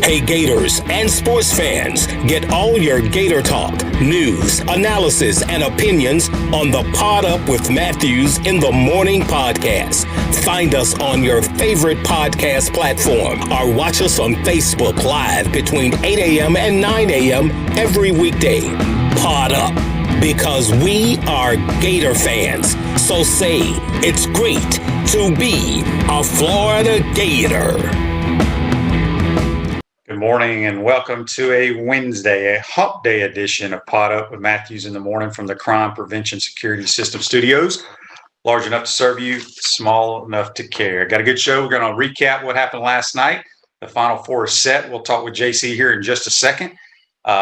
Hey Gators and sports fans, get all your Gator talk, news, analysis, and opinions on the Pod Up with Matthews in the Morning podcast. Find us on your favorite podcast platform or watch us on Facebook Live between 8 a.m. and 9 a.m. every weekday. Pod Up, because we are Gator fans. So say it's great to be a Florida Gator. Good morning and welcome to a Wednesday, a hump day edition of Pod Up with Matthews in the Morning from the Crime Prevention Security System Studios. Large enough to serve you, small enough to care. Got a good show. We're going to recap what happened last night. The Final Four is set. We'll talk with JC here in just a second.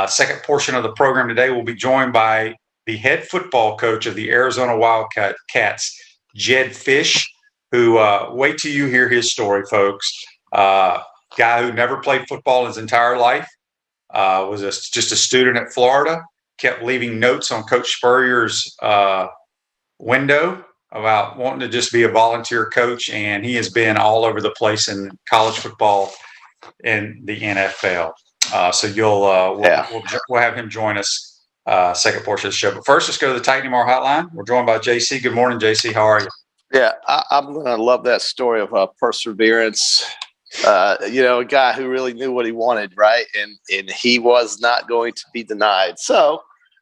Second portion of the program today, we'll be joined by the head football coach of the Arizona Wildcats, Jedd Fisch, who, wait till you hear his story, folks. Guy who never played football his entire life, was just a student at Florida, kept leaving notes on Coach Spurrier's window about wanting to just be a volunteer coach, and he has been all over the place in college football and the NFL. So we'll have him join us second portion of the show. But first, let's go to the Titan More Hotline. We're joined by JC. Good morning, JC. How are you? Yeah, I'm going to love that story of perseverance. A guy who really knew what he wanted, right? And he was not going to be denied. So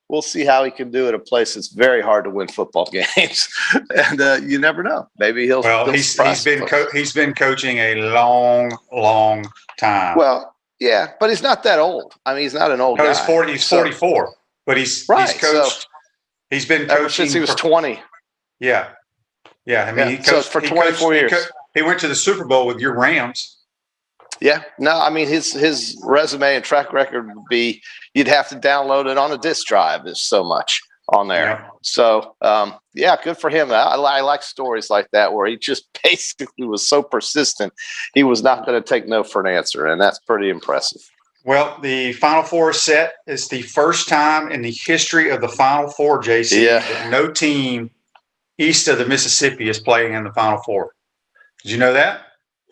we'll see how he can do at a place that's very hard to win football games. And you never know. Maybe he'll. Well, he's been coaching a long time. Well, yeah, but he's not that old. I mean, he's not an old guy. He's 44, but he's coached. So, he's been coaching since he was 20. Yeah. I mean, he coached for 24 years. He went to the Super Bowl with your Rams. Yeah, no, I mean his resume and track record would be you'd have to download it on a disk drive. There's so much on there. Yeah. So good for him. I like stories like that where he just basically was so persistent he was not going to take no for an answer, and that's pretty impressive. Well, the Final Four set is the first time in the history of the Final Four, JC, that no team east of the Mississippi is playing in the Final Four. Did you know that?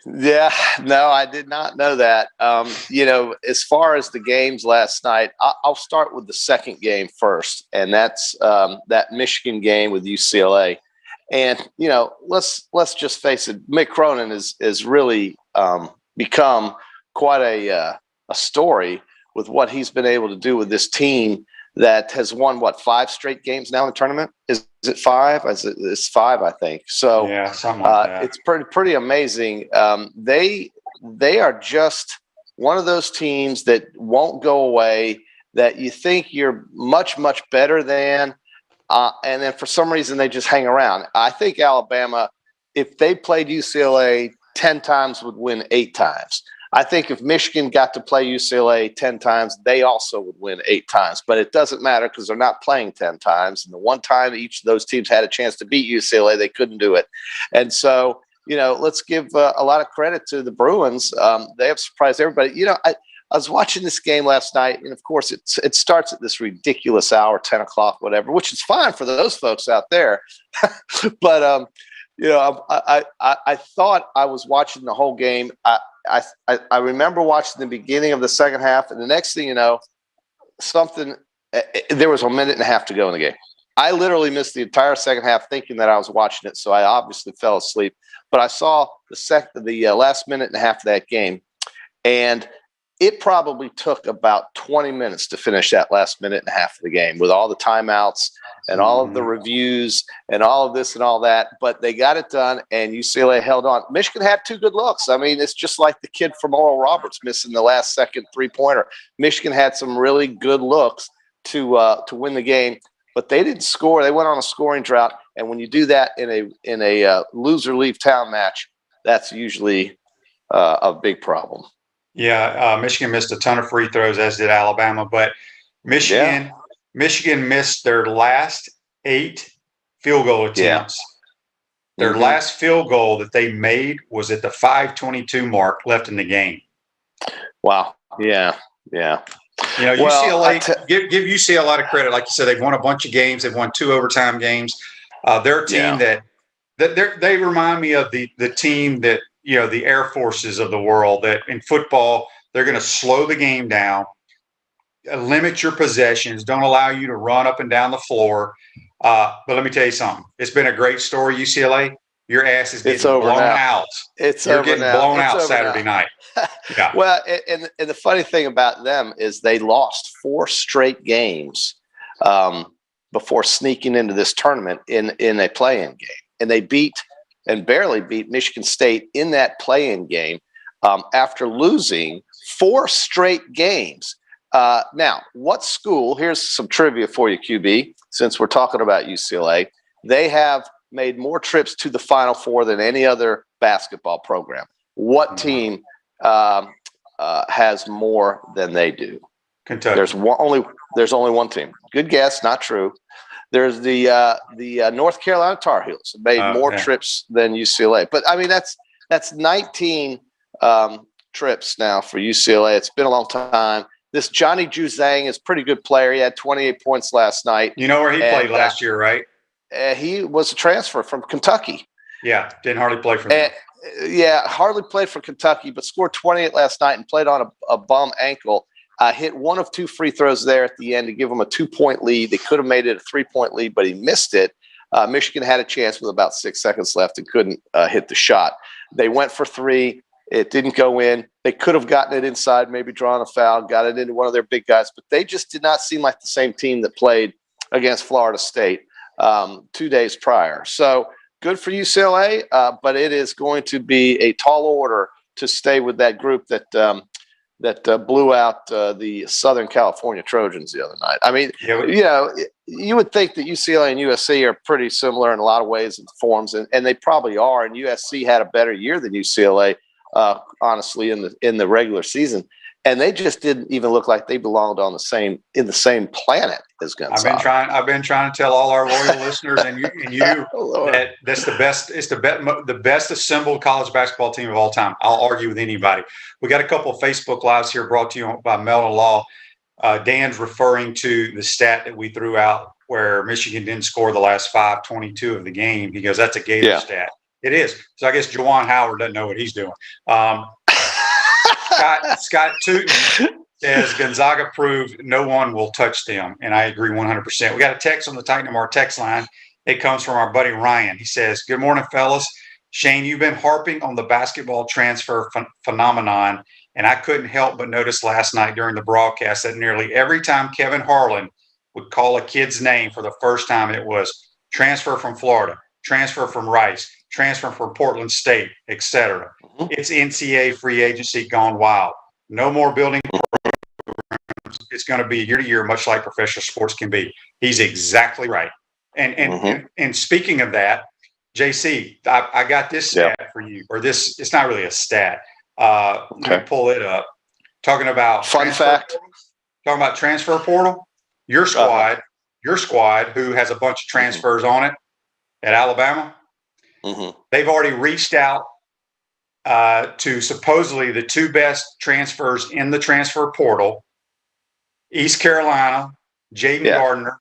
Yeah, no, I did not know that. As far as the games last night, I'll start with the second game first, and that's that Michigan game with UCLA. And let's just face it, Mick Cronin is really become quite a story with what he's been able to do with this team that has won 5 straight games now in the tournament. Is it 5? It's 5, I think. So yeah, something like that. It's pretty amazing. They are just one of those teams that won't go away, that you think you're much better than, and then for some reason they just hang around. I think Alabama, if they played UCLA 10 times, would win 8 times. I think if Michigan got to play UCLA 10 times, they also would win 8 times. But it doesn't matter because they're not playing 10 times. And the one time each of those teams had a chance to beat UCLA, they couldn't do it. And so, let's give a lot of credit to the Bruins. They have surprised everybody. I was watching this game last night, and of course it starts at this ridiculous hour, 10 o'clock, whatever, which is fine for those folks out there. But, I thought I was watching the whole game. I remember watching the beginning of the second half, and the next thing you know, there was a minute and a half to go in the game. I literally missed the entire second half thinking that I was watching it, so I obviously fell asleep. But I saw the last minute and a half of that game, and it probably took about 20 minutes to finish that last minute and a half of the game with all the timeouts and all of the reviews and all of this and all that. But they got it done, and UCLA held on. Michigan had 2 good looks. I mean, it's just like the kid from Oral Roberts missing the last second 3-pointer. Michigan had some really good looks to win the game, but they didn't score. They went on a scoring drought, and when you do that in a loser leave town match, that's usually a big problem. Yeah, Michigan missed a ton of free throws, as did Alabama. But Michigan missed their last 8 field goal attempts. Yeah. Their last field goal that they made was at the 5:22 mark left in the game. Wow. Yeah. UCLA, give UCLA a lot of credit. Like you said, they've won a bunch of games. They've won 2 overtime games. They're a team that they remind me of the team that, the Air Forces of the world, that in football They're going to slow the game down, limit your possessions, don't allow you to run up and down the floor. But let me tell you something. It's been a great story, UCLA. Your ass is getting blown out. You're getting blown out Saturday night. Yeah. Well, and the funny thing about them is they lost 4 straight games before sneaking into this tournament in a play-in game. And they barely beat Michigan State in that play-in game after losing 4 straight games. Now, what school, here's some trivia for you, QB, since we're talking about UCLA. They have made more trips to the Final Four than any other basketball program. What team has more than they do? Kentucky. There's only one team. Good guess, not true. There's the North Carolina Tar Heels made more trips than UCLA. But I mean, that's 19 trips now for UCLA. It's been a long time. This Johnny Juzang is a pretty good player. He had 28 points last night. You know where he played last year, right? He was a transfer from Kentucky. Yeah, didn't hardly play for them. Yeah, hardly played for Kentucky, but scored 28 last night and played on a bum ankle. Hit 1 of 2 free throws there at the end to give them a 2-point lead. They could have made it a 3-point lead, but he missed it. Michigan had a chance with about 6 seconds left and couldn't hit the shot. They went for 3. It didn't go in. They could have gotten it inside, maybe drawn a foul, got it into one of their big guys, but they just did not seem like the same team that played against Florida State 2 days prior. So good for UCLA, but it is going to be a tall order to stay with that group that blew out the Southern California Trojans the other night. I mean, you would think that UCLA and USC are pretty similar in a lot of ways and forms, and they probably are. And USC had a better year than UCLA, honestly, in the regular season, and they just didn't even look like they belonged on in the same planet as Gonzaga. I've been trying to tell all our loyal listeners and you that that's the best. It's the best assembled college basketball team of all time. I'll argue with anybody. We got a couple of Facebook Lives here brought to you by Melton Law. Dan's referring to the stat that we threw out where Michigan didn't score the last 5:22 of the game. He goes, "That's a Gator stat." It is. So I guess Juwan Howard doesn't know what he's doing. Scott Tootin says Gonzaga proved no one will touch them, and I agree 100%. We got a text on the Titan of our text line. It comes from our buddy Ryan. He says, "Good morning, fellas. Shane, you've been harping on the basketball transfer phenomenon, and I couldn't help but notice last night during the broadcast that nearly every time Kevin Harlan would call a kid's name for the first time, it was transfer from Florida, transfer from Rice, transfer from Portland State, etc. It's NCAA free agency gone wild. No more building programs. It's going to be year to year, much like professional sports can be." He's exactly right. And speaking of that, JC, I got this stat for you, or this. It's not really a stat. Let me pull it up. Talking about fact. Talking about transfer portal. Your squad, who has a bunch of transfers on it at Alabama. They've already reached out to supposedly the 2 best transfers in the transfer portal: East Carolina, Jaden Gardner,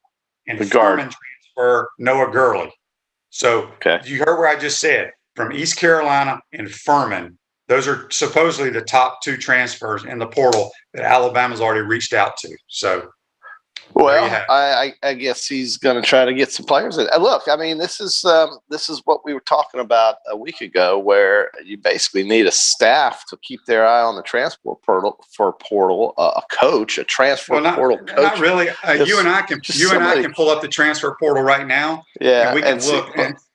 and Furman transfer Noah Gurley. So you heard what I just said. From East Carolina and Furman, those are supposedly the top 2 transfers in the portal that Alabama's already reached out to. So. Well, I guess he's going to try to get some players in. Look, I mean, this is what we were talking about a week ago, where you basically need a staff to keep their eye on the transfer portal, a coach, a transfer portal coach. Not really. You and I can pull up the transfer portal right now. Yeah, and we can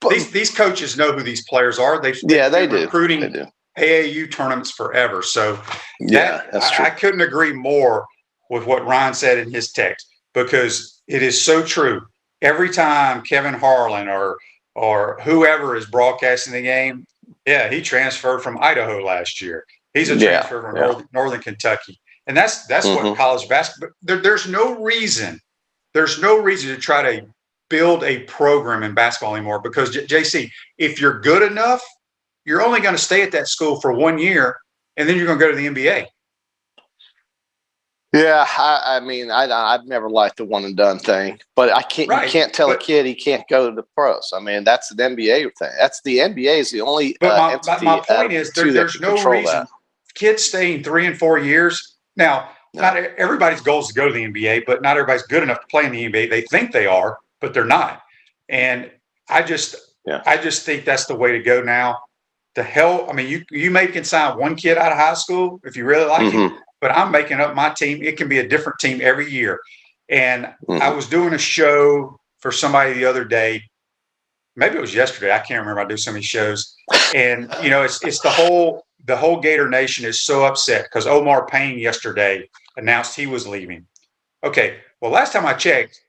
look. These coaches know who these players are. They've been recruiting AAU tournaments forever. So that's true. I couldn't agree more with what Ryan said in his text, because it is so true. Every time Kevin Harlan or whoever is broadcasting the game, he transferred from Idaho last year. He's a transfer from Northern Kentucky. And that's what college basketball – there's no reason to try to build a program in basketball anymore, because, JC, if you're good enough, you're only going to stay at that school for 1 year, and then you're going to go to the NBA. Yeah, I mean, I've never liked the one and done thing, but you can't tell a kid he can't go to the pros. I mean, that's an NBA thing. That's the NBA is the only. But my point is, there's no reason kids staying 3 and 4 years. Now, not everybody's goal is to go to the NBA, but not everybody's good enough to play in the NBA. They think they are, but they're not. And I just think that's the way to go now. The hell, I mean, you maybe can sign one kid out of high school if you really like him, but I'm making up my team. It can be a different team every year. And I was doing a show for somebody the other day. Maybe it was yesterday. I can't remember. I do so many shows. And, you know, it's the whole Gator Nation is so upset because Omar Payne yesterday announced he was leaving. Okay. Well, last time I checked,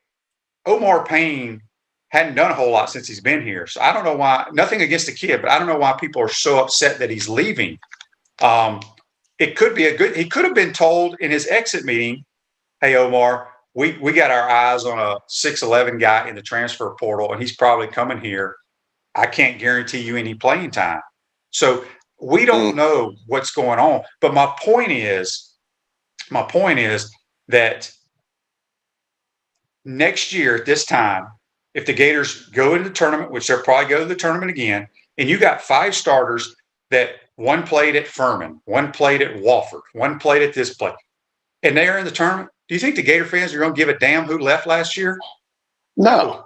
Omar Payne hadn't done a whole lot since he's been here. So I don't know why, nothing against the kid, but I don't know why people are so upset that he's leaving. It could be he could have been told in his exit meeting, hey, Omar, we got our eyes on a 6'11" guy in the transfer portal, and he's probably coming here. I can't guarantee you any playing time. So we don't know what's going on. But my point is that next year at this time, if the Gators go into the tournament, which they'll probably go to the tournament again, and you got 5 starters that one played at Furman, one played at Wofford, one played at this place, and they are in the tournament, do you think the Gator fans are going to give a damn who left last year? No.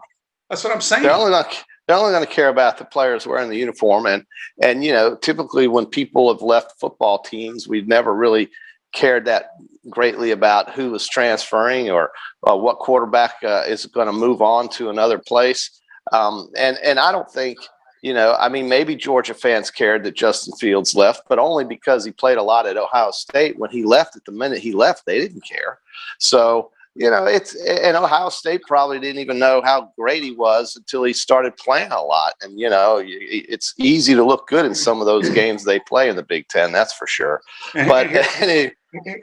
That's what I'm saying. They're only going to care about the players wearing the uniform. And you know, typically when people have left football teams, we've never really cared that greatly about who was transferring or what quarterback is going to move on to another place. And I don't think, you know, I mean, maybe Georgia fans cared that Justin Fields left, but only because he played a lot at Ohio State. When he left, at the minute he left, they didn't care. So, you know, and Ohio State probably didn't even know how great he was until he started playing a lot. And, you know, it's easy to look good in some of those games they play in the Big Ten, that's for sure. But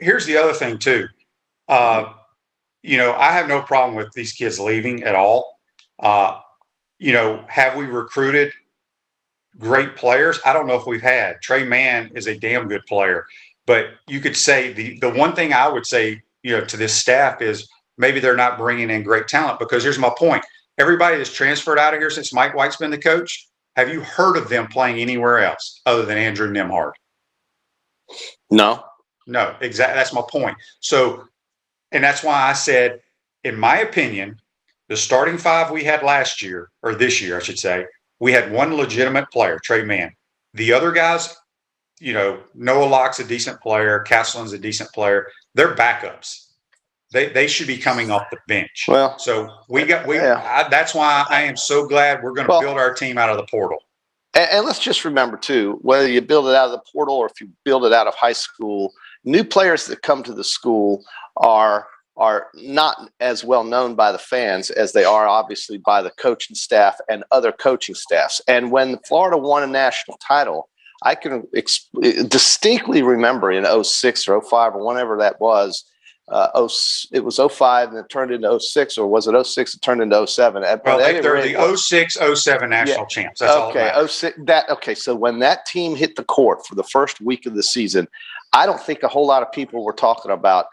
here's the other thing, too. You know, I have no problem with these kids leaving at all. You know, have we recruited great players? I don't know if we've had. Trey Mann is a damn good player. But you could say the one thing I would say, you know, to this staff is maybe they're not bringing in great talent, because here's my point. Everybody that's transferred out of here since Mike White's been the coach, have you heard of them playing anywhere else other than Andrew Nemhard? No, exactly. That's my point. So, and that's why I said, in my opinion, the starting 5 we had last year, or this year, I should say, we had one legitimate player, Trey Mann. The other guys, you know, Noah Locke's a decent player. Castleton's a decent player. They're backups. They should be coming off the bench. Well, so that's why I am so glad we're going to build our team out of the portal. And let's just remember, too, whether you build it out of the portal or if you build it out of high school, new players that come to the school are not as well known by the fans as they are obviously by the coaching staff and other coaching staffs. And when Florida won a national title, I can distinctly remember in 06 or 05 or whenever that was, it was 05 and it turned into 06, or was it 06 it turned into 07? Well, they're the 06, 07 national champs. That's all that matters. Okay, so when that team hit the court for the first week of the season, I don't think a whole lot of people were talking about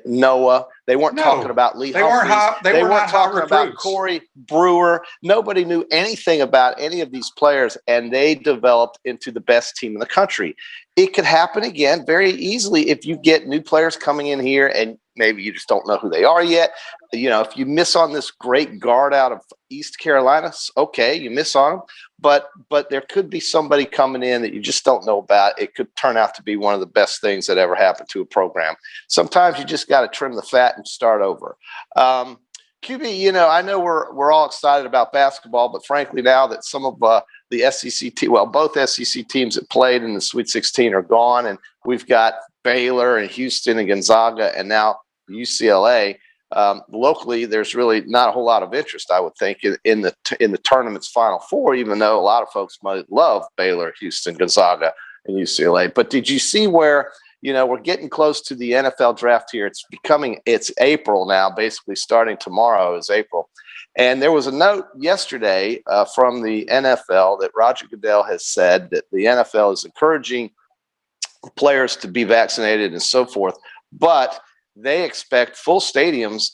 Noah. They weren't talking about Lee Humphries. They weren't talking about Corey Brewer. Nobody knew anything about any of these players, and they developed into the best team in the country. It could happen again very easily if you get new players coming in here and maybe you just don't know who they are yet. You know, if you miss on this great guard out of East Carolina, okay, you miss on them. But there could be somebody coming in that you just don't know about. It could turn out to be one of the best things that ever happened to a program. Sometimes you just got to trim the fat and start over. QB, you know, I know we're all excited about basketball, but frankly, now that some of the SEC both SEC teams that played in the Sweet 16 are gone, and we've got Baylor and Houston and Gonzaga and now UCLA. Locally, there's really not a whole lot of interest, I would think, in the tournament's Final Four, even though a lot of folks might love Baylor, Houston, Gonzaga, and UCLA. But did you see where, you know, we're getting close to the NFL draft here? It's April now, basically starting tomorrow is April. And there was a note yesterday from the NFL that Roger Goodell has said that the NFL is encouraging players to be vaccinated and so forth, but they expect full stadiums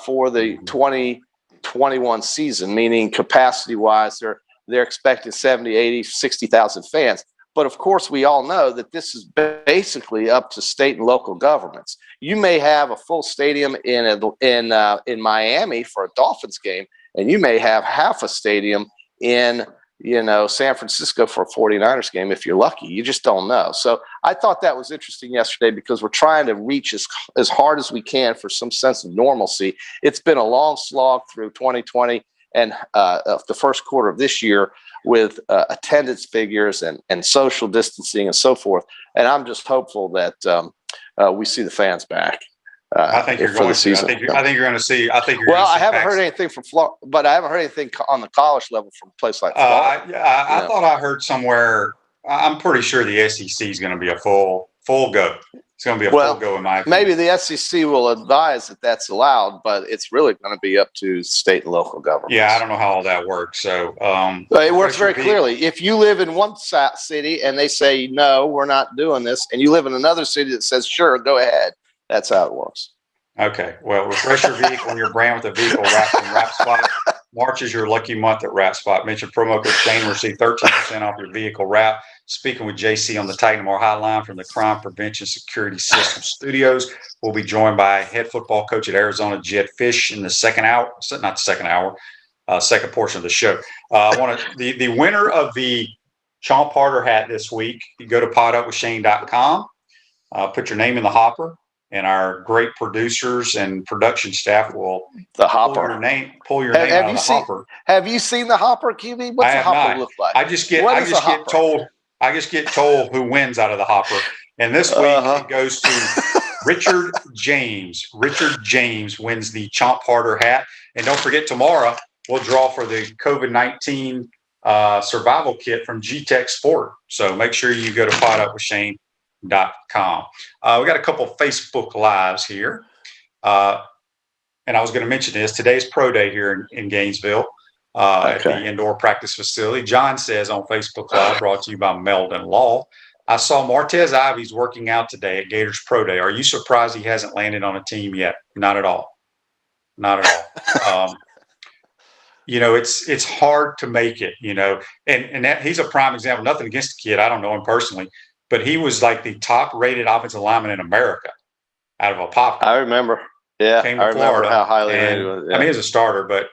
for the 2021 season, meaning capacity-wise, they're expecting 70, 80, 60,000 fans. But of course, we all know that this is basically up to state and local governments. You may have a full stadium in Miami for a Dolphins game, and you may have half a stadium in San Francisco for a 49ers game if you're lucky. You just don't know. So I thought that was interesting yesterday because we're trying to reach as hard as we can for some sense of normalcy. It's been a long slog through 2020 and the first quarter of this year with attendance figures and social distancing and so forth. And I'm just hopeful that we see the fans back. I think you're going to. I think you're going to see. Well, I haven't heard anything from Florida, but I haven't heard anything on the college level from a place like Florida. I thought I heard somewhere. I'm pretty sure the SEC is going to be a full go. It's going to be a full go in my opinion. Maybe the SEC will advise that that's allowed, but it's really going to be up to state and local governments. Yeah, I don't know how all that works. So it works very clearly. If you live in one city and they say no, we're not doing this, and you live in another city that says sure, go ahead. That's how it works. Okay. Well, refresh your vehicle when you're brand with a vehicle wrapped in Wrap Spot. March is your lucky month at Wrap Spot. Mention promo code Shane, receive 13% off your vehicle wrap. Speaking with JC on the Titan More Hotline from the Crime Prevention Security System Studios. We'll be joined by head football coach at Arizona, Jedd Fisch, in the second hour. Not the second hour, second portion of the show. The winner of the Sean Parter hat this week, you go to podupwithshane.com, put your name in the hopper. And our great producers and production staff will pull your name out of the hopper. Have you seen the hopper, QB? What's the hopper look like? I just get told who wins out of the hopper. And this week it goes to Richard James. Richard James wins the Chomp Harder hat. And don't forget, tomorrow we'll draw for the COVID-19 survival kit from G-Tech Sport. So make sure you go to podupwithshane.com. We got a couple of Facebook Lives here. And I was going to mention this. Today's pro day here in Gainesville at the indoor practice facility. John says on Facebook Live, brought to you by Meldon Law, I saw Martez Ivy's working out today at Gators Pro Day. Are you surprised he hasn't landed on a team yet? Not at all. Not at all. It's hard to make it, and that he's a prime example. Nothing against the kid. I don't know him personally. But he was like the top-rated offensive lineman in America out of a pop. I remember. Yeah, I remember how highly rated he was. Yeah. I mean, he was a starter, but,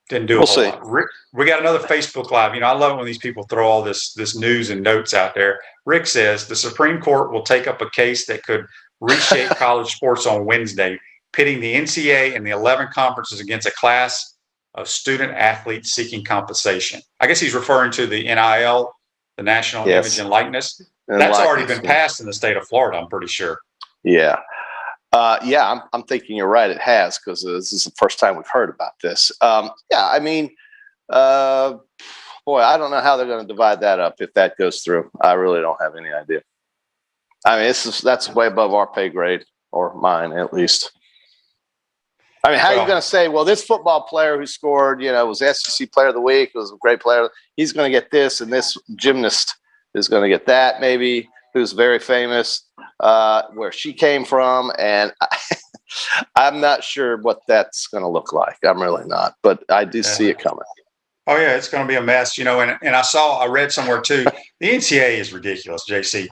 didn't do a whole lot. Rick, we got another Facebook Live. I love when these people throw all this news and notes out there. Rick says, the Supreme Court will take up a case that could reshape college sports on Wednesday, pitting the NCAA and the 11 conferences against a class of student athletes seeking compensation. I guess he's referring to the NIL, the National Image and Likeness. That's already been passed in the state of Florida, I'm pretty sure. Yeah. I'm thinking you're right. It has, because this is the first time we've heard about this. I don't know how they're going to divide that up if that goes through. I really don't have any idea. I mean, that's way above our pay grade, or mine at least. I mean, how are you going to say, well, this football player who scored, was SEC Player of the Week, was a great player, he's going to get this, and this gymnast is going to get that, maybe, who's very famous, where she came from, and I'm not sure what that's going to look like. I'm really not, but I do see it coming. Oh, yeah, it's going to be a mess, and I read somewhere, too, the NCAA is ridiculous, JC.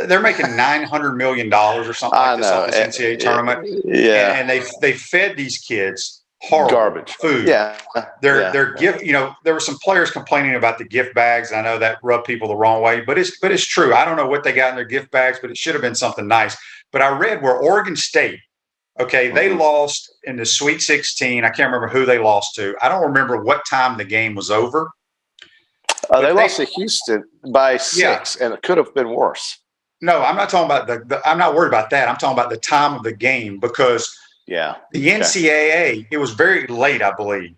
They're making $900 million or something like this on this NCAA tournament. Yeah. And they fed these kids horrible garbage food. Yeah. Their gift, there were some players complaining about the gift bags. I know that rubbed people the wrong way, but it's true. I don't know what they got in their gift bags, but it should have been something nice. But I read where Oregon State, they lost in the Sweet 16. I can't remember who they lost to. I don't remember what time the game was over. They lost to Houston by 6, and it could have been worse. No, I'm not talking about I'm not worried about that. I'm talking about the time of the game, because the NCAA, it was very late, I believe.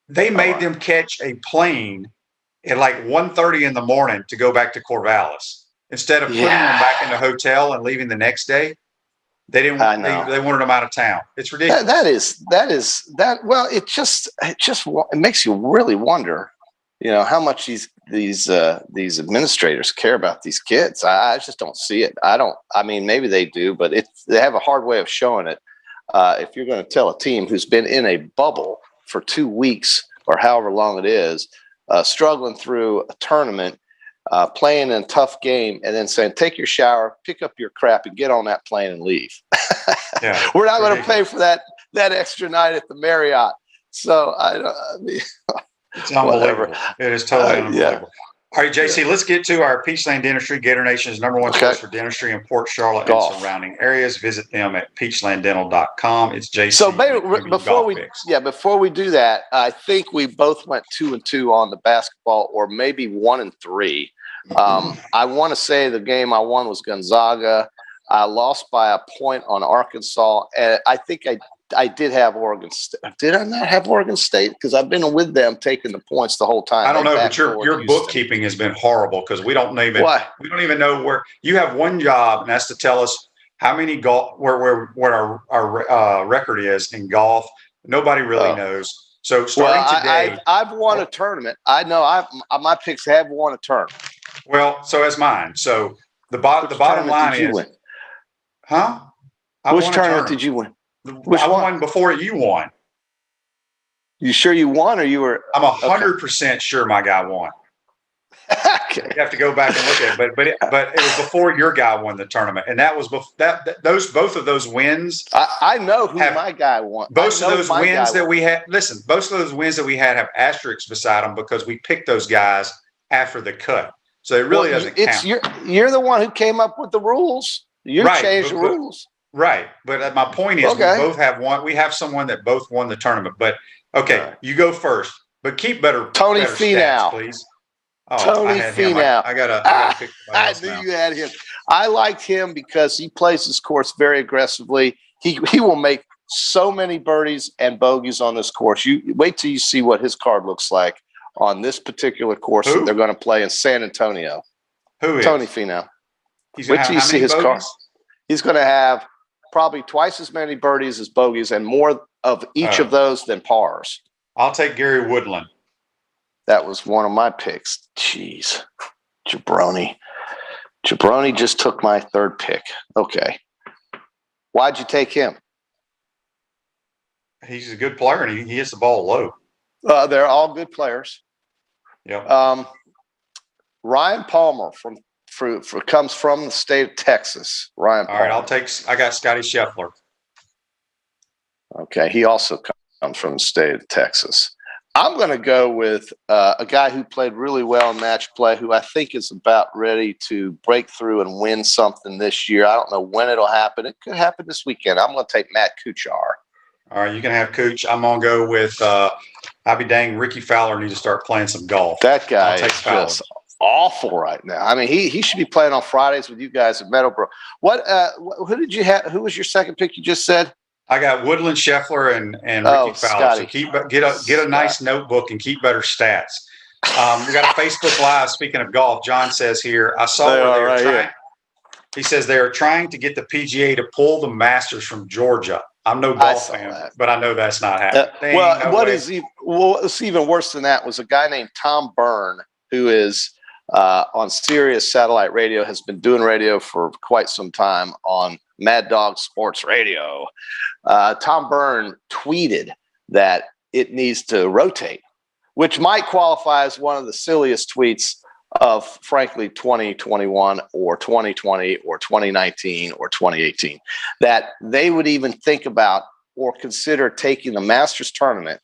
They made them catch a plane at like 1:30 in the morning to go back to Corvallis instead of putting them back in the hotel and leaving the next day. They didn't. They wanted them out of town. It's ridiculous. Well, it makes you really wonder. How much these administrators care about these kids. I just don't see it. I mean, maybe they do, but they have a hard way of showing it. If you're going to tell a team who's been in a bubble for 2 weeks or however long it is, struggling through a tournament, playing in a tough game, and then saying, take your shower, pick up your crap, and get on that plane and leave. Yeah, we're not going to pay for that extra night at the Marriott. So I mean, it's unbelievable. It is totally unbelievable. Yeah. All right, JC, let's get to our Peachland Dentistry, Gator Nation's #1 source for dentistry in Port Charlotte and surrounding areas. Visit them at peachlanddental.com. It's JC. So maybe before we do that, I think we both went 2-2 on the basketball, or maybe 1-3. I want to say the game I won was Gonzaga. I lost by a point on Arkansas, and I think I did have Oregon State. Did I not have Oregon State? Because I've been with them taking the points the whole time. I don't know, but your bookkeeping has been horrible because we don't even know where you have one job, and that's to tell us how many golf where our record is in golf. Nobody really knows. So starting today, I've won a tournament. I know my picks have won a tournament. Well, so has mine. So the bottom line is, Which tournament did you win? I won before you won. You sure you won, or you were? I'm 100% sure my guy won. Okay. You have to go back and look at it, but it was before your guy won the tournament, and that was both of those wins. I know who my guy won. Both of those wins that we had. Listen, both of those wins that we had have asterisks beside them because we picked those guys after the cut, so it really doesn't count. You're the one who came up with the rules. You changed the rules. Right, but my point is, we both have one. We have someone that both won the tournament. But you go first. But keep better. Tony better Feno, stats, please. Oh, Tony Feno. I gotta pick I knew you had him. I liked him because he plays his course very aggressively. He will make so many birdies and bogeys on this course. You wait till you see what his card looks like on this particular course that they're going to play in San Antonio. Who is Tony Feno? Wait till you see his card. He's going to have probably twice as many birdies as bogeys, and more of each of those than pars. I'll take Gary Woodland. That was one of my picks. Jeez. Jabroni just took my third pick. Okay. Why'd you take him? He's a good player, and he hits the ball low. They're all good players. Yep. Ryan Palmer comes from the state of Texas. Ryan Palmer. All right, I got Scotty Scheffler. Okay, he also comes from the state of Texas. I'm going to go with a guy who played really well in match play, who I think is about ready to break through and win something this year. I don't know when it'll happen. It could happen this weekend. I'm going to take Matt Kuchar. All right, you can have Cooch. I'm going to go with I'll be dang, Ricky Fowler needs to start playing some golf. That guy is just awful right now. I mean, he should be playing on Fridays with you guys at Meadowbrook. Who did you have? Who was your second pick you just said? I got Woodland, Scheffler, and Ricky Fowler. So get a nice notebook and keep better stats. We got a Facebook Live. Speaking of golf, John says here, I saw where they were trying. He says they are trying to get the PGA to pull the Masters from Georgia. I'm no golf fan, but I know that's not happening. What's even worse than that was a guy named Tom Byrne, who is on Sirius Satellite Radio, has been doing radio for quite some time on Mad Dog Sports Radio. Tom Byrne tweeted that it needs to rotate, which might qualify as one of the silliest tweets of, frankly, 2021 or 2020 or 2019 or 2018, that they would even think about or consider taking the Masters tournament,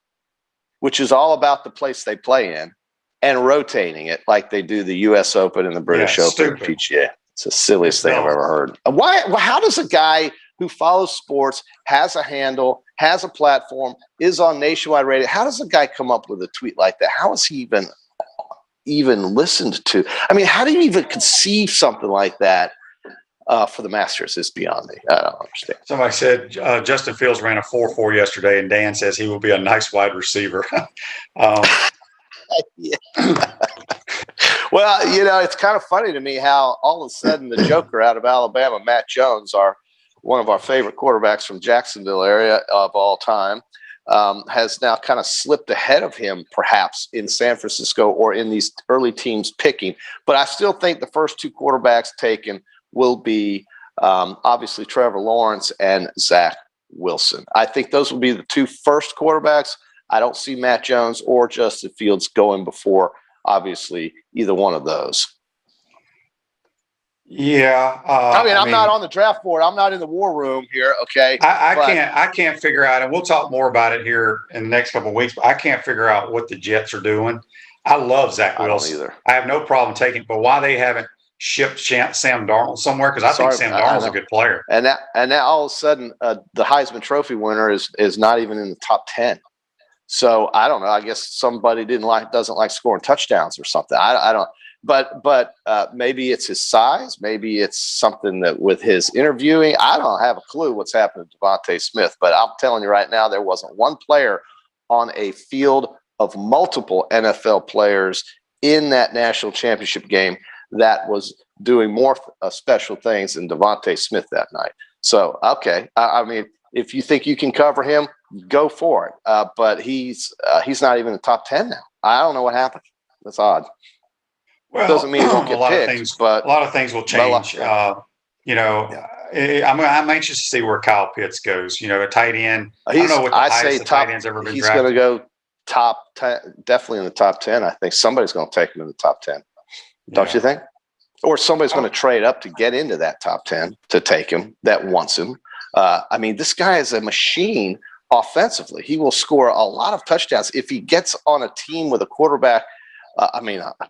which is all about the place they play in, and rotating it like they do the U.S. Open and the British Open and PGA. It's the silliest thing I've ever heard. How does a guy who follows sports, has a handle, has a platform, is on nationwide radio, how does a guy come up with a tweet like that? How is he even listened to? I mean, how do you even conceive something like that for the Masters? Is beyond me. I don't understand. Somebody said Justin Fields ran a 4.4 yesterday, and Dan says he will be a nice wide receiver. Well, it's kind of funny to me how all of a sudden the Joker out of Alabama, Matt Jones, one of our favorite quarterbacks from Jacksonville area of all time, has now kind of slipped ahead of him, perhaps in San Francisco or in these early teams picking. But I still think the first two quarterbacks taken will be obviously Trevor Lawrence and Zach Wilson. I think those will be the two first quarterbacks. I don't see Matt Jones or Justin Fields going before, obviously, either one of those. Yeah. I'm not on the draft board. I'm not in the war room here. Okay. I can't figure out, and we'll talk more about it here in the next couple of weeks, but I can't figure out what the Jets are doing. I love Zach Wilson. I don't either. I have no problem taking it, but why they haven't shipped Sam Darnold somewhere? Because I think Sam Darnold's a good player. And now all of a sudden, the Heisman Trophy winner is not even in the top 10. So I don't know. I guess somebody doesn't like scoring touchdowns or something. I don't. But maybe it's his size. Maybe it's something that with his interviewing. I don't have a clue what's happened to Devontae Smith. But I'm telling you right now, there wasn't one player on a field of multiple NFL players in that national championship game that was doing more special things than Devontae Smith that night. So, okay. I mean, if you think you can cover him, go for it. But he's not even in the top 10 now. I don't know what happened. That's odd. Well, doesn't mean he won't get picked, but a lot of things will change. I'm anxious to see where Kyle Pitts goes. A tight end. I don't know what the highest tight end's ever been he's drafted. He's going to go top 10, definitely in the top 10. I think somebody's going to take him in the top 10. Don't you think? Or somebody's going to trade up to get into that top 10 to take him that wants him. This guy is a machine offensively. He will score a lot of touchdowns if he gets on a team with a quarterback. A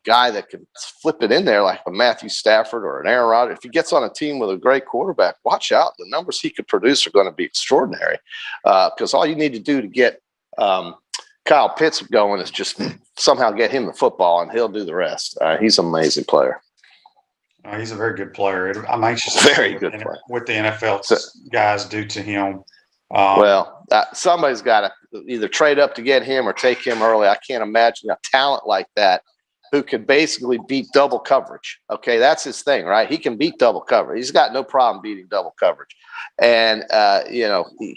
guy that can flip it in there like a Matthew Stafford or an Aaron Rodgers. If he gets on a team with a great quarterback, watch out. The numbers he could produce are going to be extraordinary because all you need to do to get Kyle Pitts going is just somehow get him the football and he'll do the rest. He's an amazing player. He's a very good player. I'm anxious to see what the NFL guys do to him. Somebody's got to either trade up to get him or take him early. I can't imagine a talent like that who could basically beat double coverage. Okay, that's his thing, right? He can beat double coverage. He's got no problem beating double coverage and,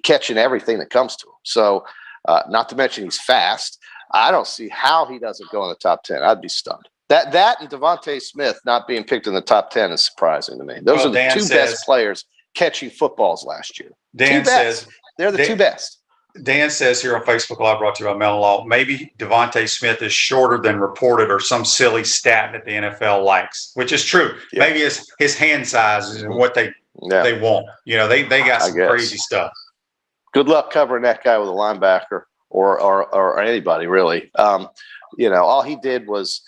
catching everything that comes to him. So not to mention he's fast. I don't see how he doesn't go in the top 10. I'd be stunned. That and Devontae Smith not being picked in the top 10 is surprising to me. Those are the two best players catching footballs last year. Dan says they're the two best. Dan says here on Facebook Live, brought to you by Mellon Law, maybe Devontae Smith is shorter than reported or some silly stat that the NFL likes, which is true. Yeah. Maybe his hand size is what they want. They got some crazy stuff. Good luck covering that guy with a linebacker or anybody really. All he did was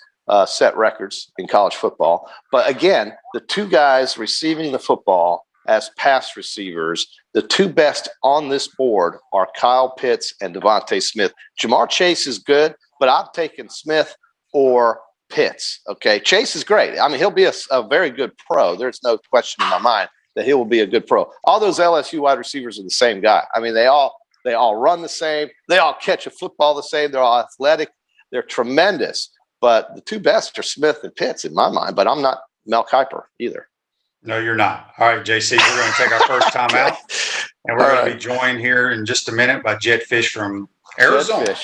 set records in college football. But again, the two guys receiving the football as pass receivers, the two best on this board are Kyle Pitts and Devontae Smith. Jamar Chase is good, but I'm taking Smith or Pitts. Okay, Chase is great. He'll be a very good pro. There's no question in my mind that he will be a good pro. All those LSU wide receivers are the same guy. They all run the same. They all catch a football the same. They're all athletic. They're tremendous. But the two best are Smith and Pitts in my mind. But I'm not Mel Kiper either. No, you're not. All right, JC, we're going to take our first time out. And we're going to be joined here in just a minute by Jedd Fisch from Arizona.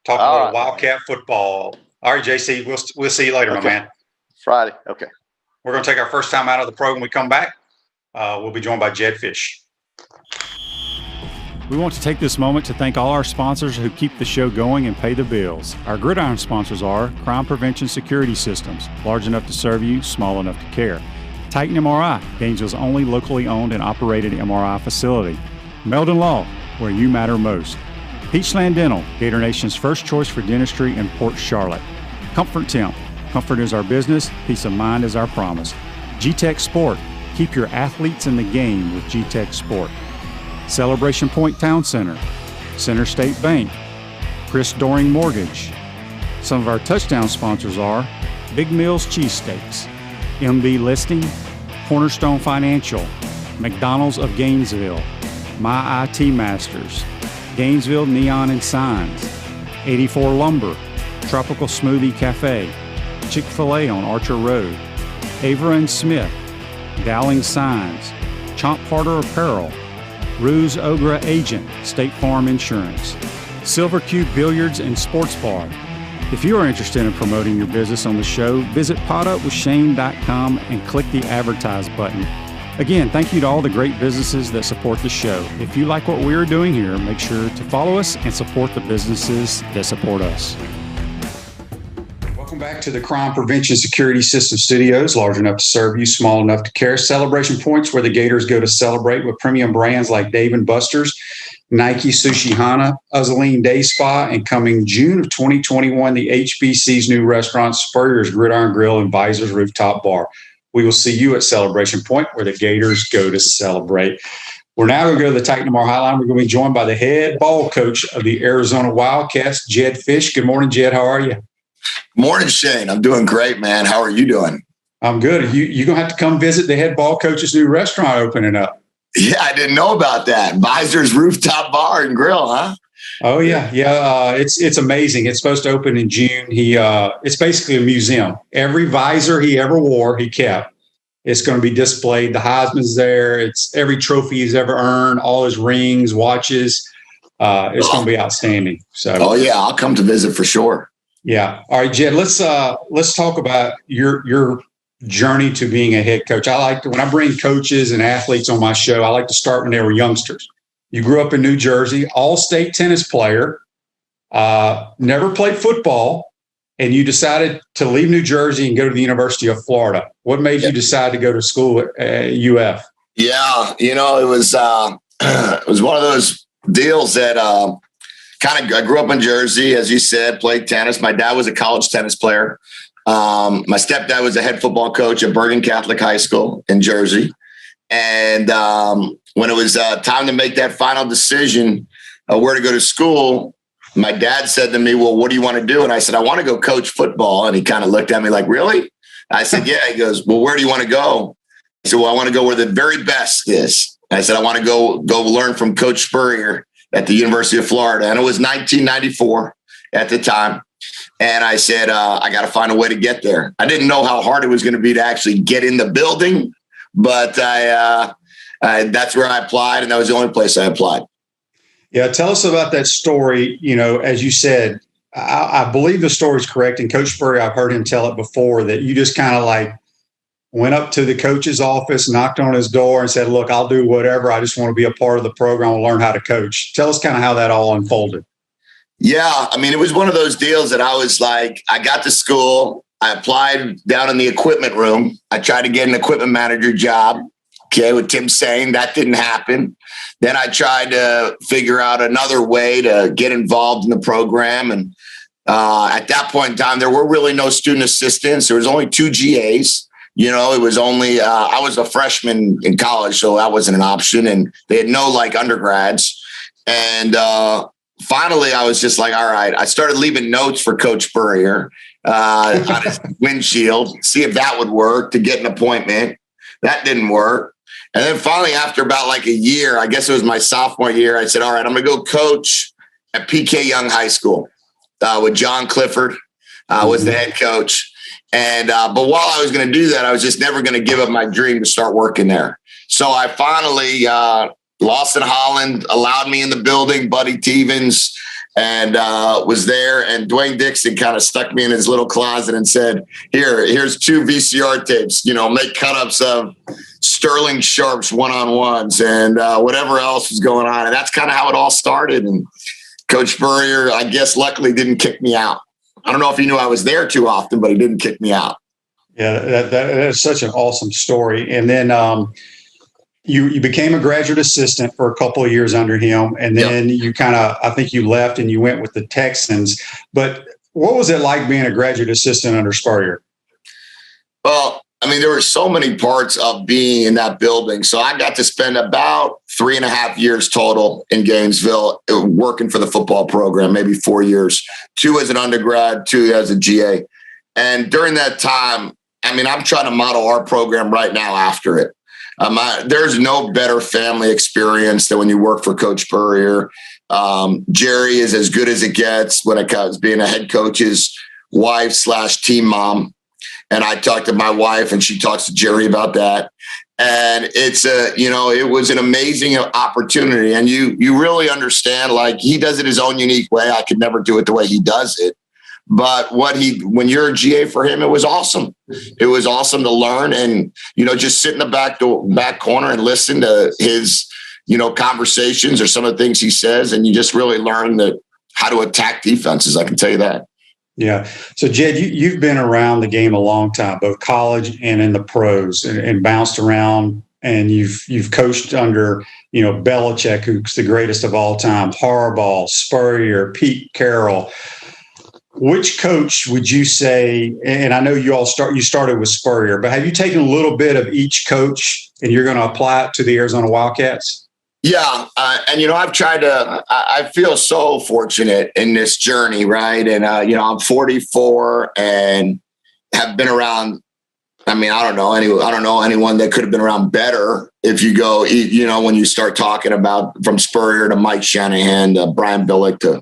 Talking a little Wildcat football. All right, JC, we'll see you later, my man. Friday. Okay. We're going to take our first time out of the program. When we come back, we'll be joined by Jedd Fisch. We want to take this moment to thank all our sponsors who keep the show going and pay the bills. Our gridiron sponsors are Crime Prevention Security Systems, large enough to serve you, small enough to care. Titan MRI, Gainesville's only locally owned and operated MRI facility. Meldon Law, where you matter most. Peachland Dental, Gator Nation's first choice for dentistry in Port Charlotte. Comfort Temp, comfort is our business, peace of mind is our promise. G-Tech Sport, keep your athletes in the game with G-Tech Sport. Celebration Point Town Center, Center State Bank, Chris Doring Mortgage. Some of our touchdown sponsors are Big Mills Cheesesteaks, MB Listing, Cornerstone Financial, McDonald's of Gainesville, My IT Masters, Gainesville Neon and Signs, 84 Lumber, Tropical Smoothie Cafe, Chick-fil-A on Archer Road, Avra and Smith, Dowling Signs, Chomp Carter Apparel, Ruse Ogra Agent, State Farm Insurance, Silver Cube Billiards and Sports Bar. If you are interested in promoting your business on the show, visit potupwithshane.com and click the advertise button. Again, thank you to all the great businesses that support the show. If you like what we are doing here, make sure to follow us and support the businesses that support us. Welcome back to the Crime Prevention Security System Studios, large enough to serve you, small enough to care. Celebration points where the Gators go to celebrate with premium brands like Dave & Buster's, Nike, Sushi Hana, Uzzaline Day Spa, and coming June of 2021, the HBC's new restaurant, Spurrier's Gridiron Grill and Visor's Rooftop Bar. We will see you at Celebration Point where the Gators go to celebrate. We're now going to go to the Titan Lamar Highline. We're going to be joined by the head ball coach of the Arizona Wildcats, Jedd Fisch. Good morning, Jedd. How are you? Morning, Shane. I'm doing great, man. How are you doing? I'm good. You're going to have to come visit the head ball coach's new restaurant opening up. Yeah, I didn't know about that. Visor's Rooftop Bar and Grill, huh? Oh, yeah. Yeah. It's amazing. It's supposed to open in June. It's basically a museum. Every visor he ever wore, he kept. It's going to be displayed. The Heisman's there. It's every trophy he's ever earned, all his rings, watches. It's going to be outstanding. So, oh yeah, I'll come to visit for sure. Yeah. All right, Jedd. Let's talk about your journey to being a head coach. I like to, when I bring coaches and athletes on my show, I like to start when they were youngsters. You grew up in New Jersey, all-state tennis player, never played football, and you decided to leave New Jersey and go to the University of Florida. What made you decide to go to school at UF? Yeah, it was one of those deals that I grew up in Jersey, as you said, played tennis. My dad was a college tennis player. My stepdad was a head football coach at Bergen Catholic High School in Jersey. And when it was time to make that final decision where to go to school, my dad said to me, well, what do you want to do? And I said, I want to go coach football. And he kind of looked at me like, really? I said, yeah. He goes, well, where do you want to go? I said, well, I want to go where the very best is. And I said, I want to go learn from Coach Spurrier at the University of Florida. And it was 1994 at the time. And I said, I got to find a way to get there. I didn't know how hard it was going to be to actually get in the building, but that's where I applied, and that was the only place I applied. Yeah, tell us about that story. As you said, I believe the story's correct. And Coach Spurrier, I've heard him tell it before, that you just kind of like went up to the coach's office, knocked on his door and said, look, I'll do whatever. I just want to be a part of the program and learn how to coach. Tell us kind of how that all unfolded. Yeah, I mean, it was one of those deals that I was like, I got to school. I applied down in the equipment room. I tried to get an equipment manager job, with Tim Sane. That didn't happen. Then I tried to figure out another way to get involved in the program. And at that point in time, there were really no student assistants. There was only 2 GAs. It was only, I was a freshman in college, so that wasn't an option. And they had no undergrads. And finally, I was just like, all right. I started leaving notes for Coach Spurrier on his windshield, see if that would work to get an appointment. That didn't work. And then finally, after about a year, I guess it was my sophomore year, I said, all right, I'm going to go coach at PK Yonge High School with John Clifford was the head coach. And but while I was going to do that, I was just never going to give up my dream to start working there. So I finally, Lawson Holland allowed me in the building, Buddy Tevens, and was there. And Dwayne Dixon kind of stuck me in his little closet and said, here's 2 VCR tapes, make cut-ups of Sterling Sharp's one-on-ones and whatever else was going on. And that's kind of how it all started. And Coach Spurrier, I guess, luckily didn't kick me out. I don't know if he knew I was there too often, but he didn't kick me out. Yeah, that is such an awesome story. And then you became a graduate assistant for a couple of years under him. And then you I think you left and you went with the Texans. But what was it like being a graduate assistant under Spurrier? Well, I mean, there were so many parts of being in that building. So I got to spend about 3.5 years total in Gainesville working for the football program, maybe 4 years, 2 as an undergrad, 2 as a GA. And during that time, I mean, I'm trying to model our program right now after it. There's no better family experience than when you work for Coach Spurrier. Jerry is as good as it gets when it comes being a head coach's wife/team mom. And I talked to my wife and she talks to Jerry about that. And it was an amazing opportunity. And you really understand, he does it his own unique way. I could never do it the way he does it. But when you're a GA for him, it was awesome. It was awesome to learn and, just sit in the back corner and listen to his, conversations or some of the things he says. And you just really learn how to attack defenses. I can tell you that. Yeah. So, Jedd, you've been around the game a long time, both college and in the pros, and bounced around. And you've coached under, Belichick, who's the greatest of all time, Harbaugh, Spurrier, Pete Carroll. Which coach would you say? And I know you started with Spurrier, but have you taken a little bit of each coach and you're going to apply it to the Arizona Wildcats? Yeah. And, I've tried to, I feel so fortunate in this journey, right? And, I'm 44 and have been around. I mean, I don't know anyone that could have been around better. If you go, when you start talking about from Spurrier to Mike Shanahan to Brian Billick to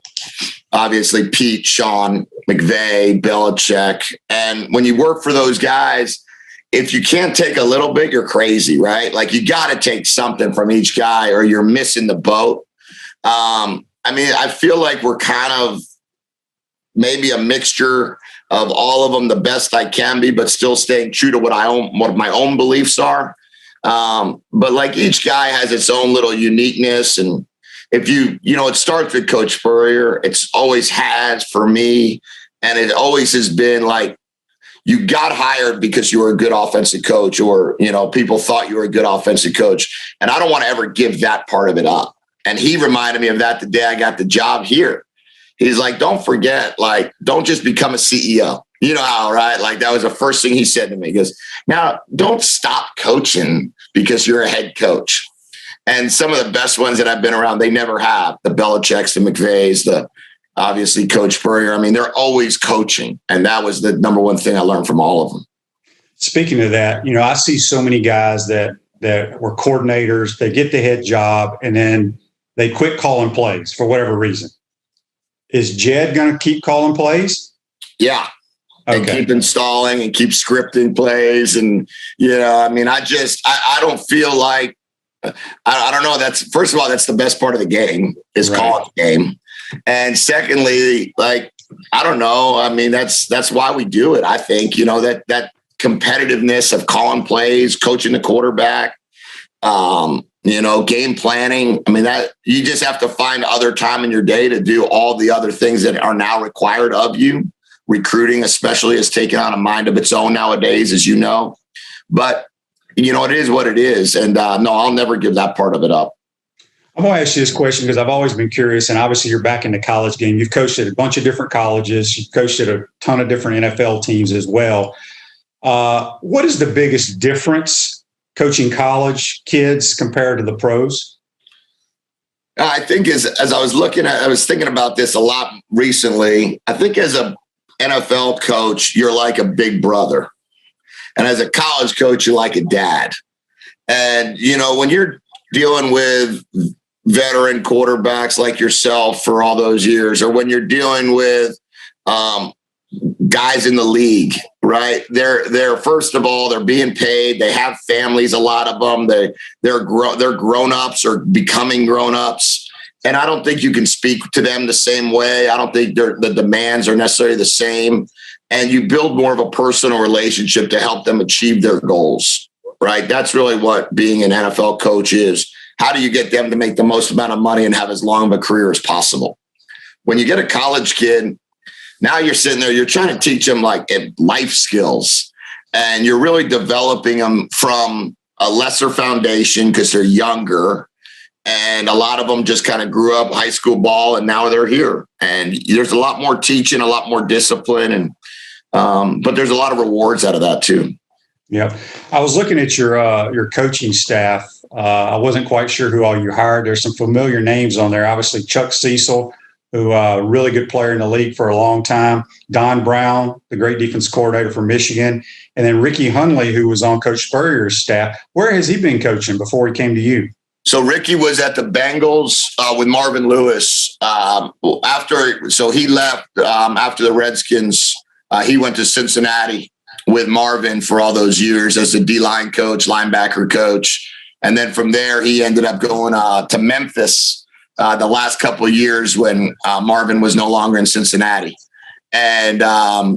obviously Pete, Sean, McVay, Belichick. And when you work for those guys, if you can't take a little bit, you're crazy, right? Like you got to take something from each guy or you're missing the boat. I feel like we're kind of maybe a mixture of all of them, the best I can be, but still staying true to what my own beliefs are. But like each guy has its own little uniqueness. And if it starts with Coach Spurrier, it's always has for me. And it always has been like, you got hired because you were a good offensive coach or, people thought you were a good offensive coach. And I don't want to ever give that part of it up. And he reminded me of that the day I got the job here. He's like, don't forget, like, don't just become a CEO. You know how, right? Like that was the first thing he said to me. He goes, now don't stop coaching because you're a head coach. And some of the best ones that I've been around, they never have. The Belichicks, the McVays, obviously Coach Spurrier. I mean, they're always coaching. And that was the number one thing I learned from all of them. Speaking of that, I see so many guys that were coordinators, they get the head job and then they quit calling plays for whatever reason. Is Jedd going to keep calling plays? Yeah. Okay. And keep installing and keep scripting plays. And, I don't feel like, I don't know. First of all, that's the best part of the game is calling the game. And secondly, like, I don't know. I mean, that's why we do it. I think, that competitiveness of calling plays, coaching the quarterback, game planning. I mean, that you just have to find other time in your day to do all the other things that are now required of you. Recruiting, especially, has taken on a mind of its own nowadays, as you know. But, it is what it is. And no, I'll never give that part of it up. I'm going to ask you this question because I've always been curious, and obviously you're back in the college game. You've coached at a bunch of different colleges. You've coached at a ton of different NFL teams as well. What is the biggest difference coaching college kids compared to the pros? I think as I was thinking about this a lot recently. I think as a NFL coach, you're like a big brother. And as a college coach, you're like a dad. And, when you're dealing with veteran quarterbacks like yourself for all those years, or when you're dealing with guys in the league, right? They're first of all, they're being paid. They have families, a lot of them. They're grown-ups or becoming grown-ups. And I don't think you can speak to them the same way. I don't think the demands are necessarily the same. And you build more of a personal relationship to help them achieve their goals, right? That's really what being an NFL coach is. How do you get them to make the most amount of money and have as long of a career as possible? When you get a college kid, now you're sitting there, you're trying to teach them like life skills, and you're really developing them from a lesser foundation because they're younger. And a lot of them just kind of grew up high school ball and now they're here. And there's a lot more teaching, a lot more discipline. And, but there's a lot of rewards out of that too. Yep. I was looking at your coaching staff. I wasn't quite sure who all you hired. There's some familiar names on there. Obviously Chuck Cecil, who a really good player in the league for a long time. Don Brown, the great defense coordinator for Michigan. And then Ricky Hunley, who was on Coach Spurrier's staff. Where has he been coaching before he came to you? So Ricky was at the Bengals with Marvin Lewis. So he left after the Redskins. He went to Cincinnati with Marvin for all those years as a D-line coach, linebacker coach. And then from there, he ended up going to Memphis the last couple of years when Marvin was no longer in Cincinnati. And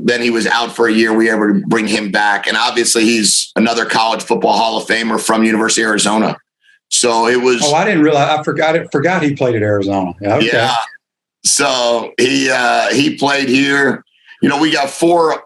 then he was out for a year. We were able to bring him back. And obviously he's another college football Hall of Famer from University of Arizona. So it was. Oh, I didn't realize. I forgot he played at Arizona. Yeah. Okay. Yeah. So he played here. You know, we got 4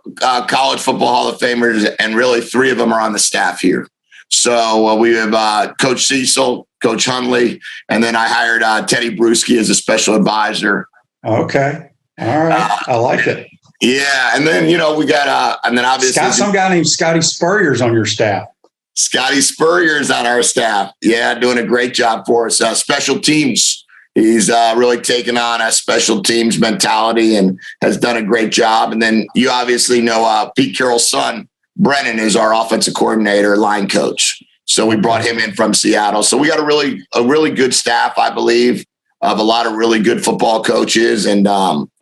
college football Hall of Famers, and really 3 of them are on the staff here. So we have Coach Cecil, Coach Hundley, and then I hired Teddy Bruschi as a special advisor. Okay. All right. I like it. Yeah. And then, you know, we got, and then obviously some guy named Scotty Spurrier's on your staff. Scotty Spurrier's on our staff. Yeah. Doing a great job for us. Special teams. He's really taken on a special teams mentality and has done a great job. And then you obviously know Pete Carroll's son, Brennan, is our offensive coordinator, line coach. So we brought him in from Seattle. So we got a really good staff, I believe, of a lot of really good football coaches, and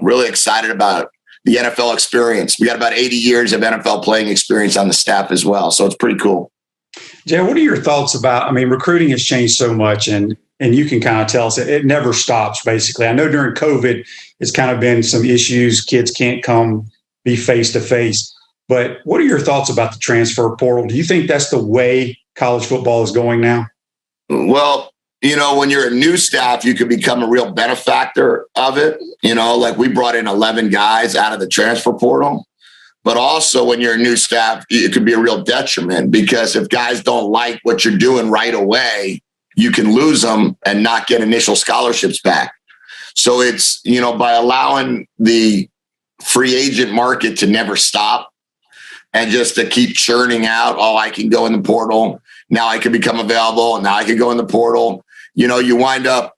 really excited about the NFL experience. We got about 80 years of NFL playing experience on the staff as well. So it's pretty cool. Jed, what are your thoughts about, I mean, recruiting has changed so much, and you can kind of tell us it never stops, basically. I know during COVID, it's kind of been some issues. Kids can't come be face-to-face. But what are your thoughts about the transfer portal? Do you think that's the way college football is going now? Well, you know, when you're a new staff, you can become a real benefactor of it. You know, like we brought in 11 guys out of the transfer portal. But also when you're a new staff, it could be a real detriment, because if guys don't like what you're doing right away, you can lose them and not get initial scholarships back. So it's, you know, by allowing the free agent market to never stop and just to keep churning out, oh, I can go in the portal. Now I can become available. And now I can go in the portal. You know, you wind up,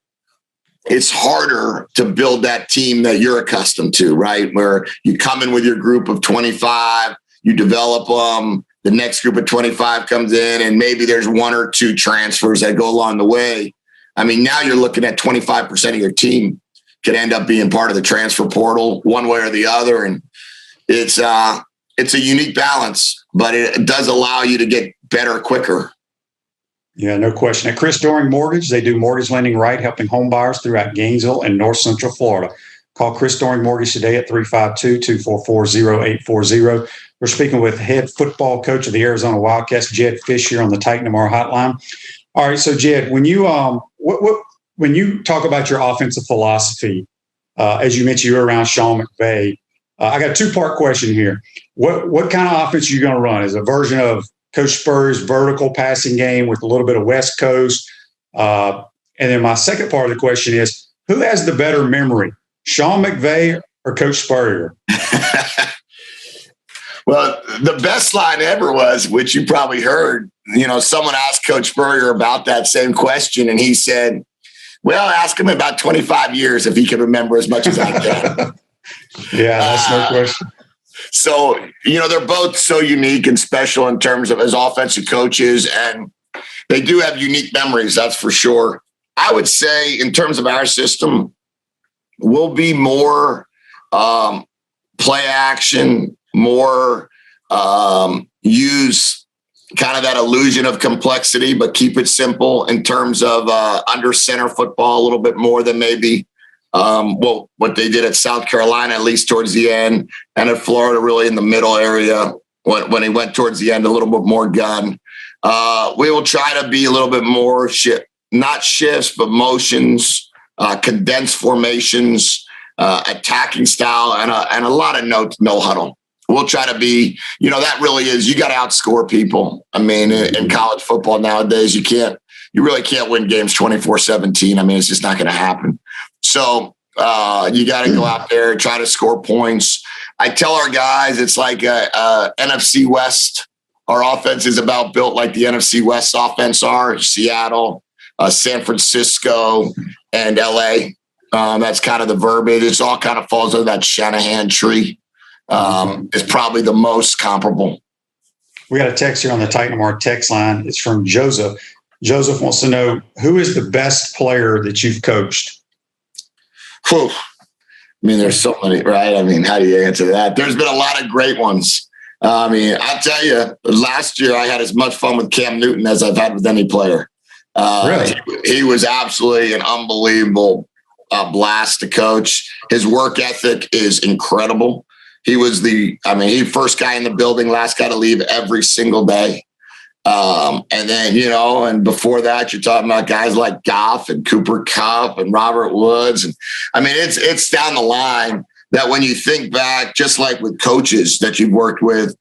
it's harder to build that team that you're accustomed to, right? Where you come in with your group of 25, you develop them, the next group of 25 comes in, and maybe there's 1 or 2 transfers that go along the way. I mean, now you're looking at 25% of your team could end up being part of the transfer portal one way or the other. And it's a unique balance, but it does allow you to get better quicker. Yeah, no question. At Chris Doring Mortgage, they do mortgage lending right, helping home buyers throughout Gainesville and North Central Florida. Call Chris Doring Mortgage today at 352-244-0840. We're speaking with head football coach of the Arizona Wildcats, Jedd Fisch, here on the Titan Tomorrow Hotline. All right, so Jedd, when you when you talk about your offensive philosophy, as you mentioned, you're around Sean McVay. I got a 2-part question here. What kind of offense are you going to run? Is it a version of Coach Spurrier's vertical passing game with a little bit of West Coast? And then my second part of the question is, who has the better memory, Sean McVay or Coach Spurrier? Well, the best line ever was, which you probably heard, you know, someone asked Coach Spurrier about that same question, and he said, well, ask him about 25 years if he can remember as much as I can. Yeah, that's no question. So, you know, they're both so unique and special in terms of as offensive coaches, and they do have unique memories, that's for sure. I would say in terms of our system, we'll be more play action, more use kind of that illusion of complexity, but keep it simple in terms of under center football a little bit more than maybe what they did at South Carolina, at least towards the end, and at Florida, really in the middle area when he went towards the end, a little bit more gun. We will try to be a little bit more not shifts, but motions, condensed formations, attacking style, and a lot of no huddle. We'll try to be, you know, that really is, you got to outscore people. I mean, in college football nowadays, you really can't win games 24-17. I mean, it's just not going to happen. So you got to go out there and try to score points. I tell our guys, it's like NFC West. Our offense is about built like the NFC West offense are, Seattle, San Francisco, and LA. That's kind of the verbiage. It's all kind of falls under that Shanahan tree. Is probably the most comparable. We got a text here on the Titan Tomorrow text line. It's from Joseph. Joseph wants to know, who is the best player that you've coached? Whew. I mean, there's so many, right? I mean, how do you answer that? There's been a lot of great ones. I mean, I'll tell you, last year I had as much fun with Cam Newton as I've had with any player. Really? He was absolutely an unbelievable blast to coach. His work ethic is incredible. He was he first guy in the building, last guy to leave every single day. And then, and before that, you're talking about guys like Goff and Cooper Kupp and Robert Woods. And it's down the line that when you think back, just like with coaches that you've worked with,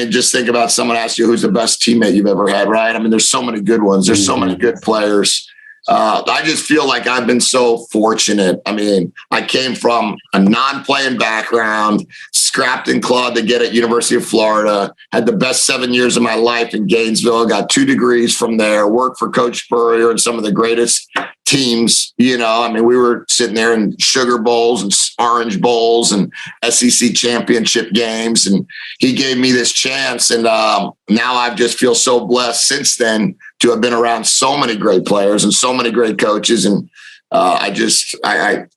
just think about someone asks you who's the best teammate you've ever had, right? There's so many good ones. There's so many good players. I just feel like I've been so fortunate. I came from a non-playing background, scrapped and clawed to get at University of Florida, had the best 7 years of my life in Gainesville, got 2 degrees from there, worked for Coach Spurrier and some of the greatest teams. We were sitting there in Sugar Bowls and Orange Bowls and SEC championship games, and he gave me this chance. And now I just feel so blessed since then to have been around so many great players and so many great coaches. And I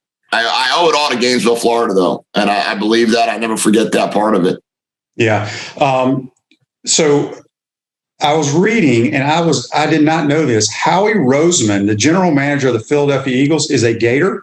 owe it all to Gainesville, Florida, though. And I believe that. I never forget that part of it. Yeah. So I was reading, and I did not know this. Howie Roseman, the general manager of the Philadelphia Eagles, is a Gator?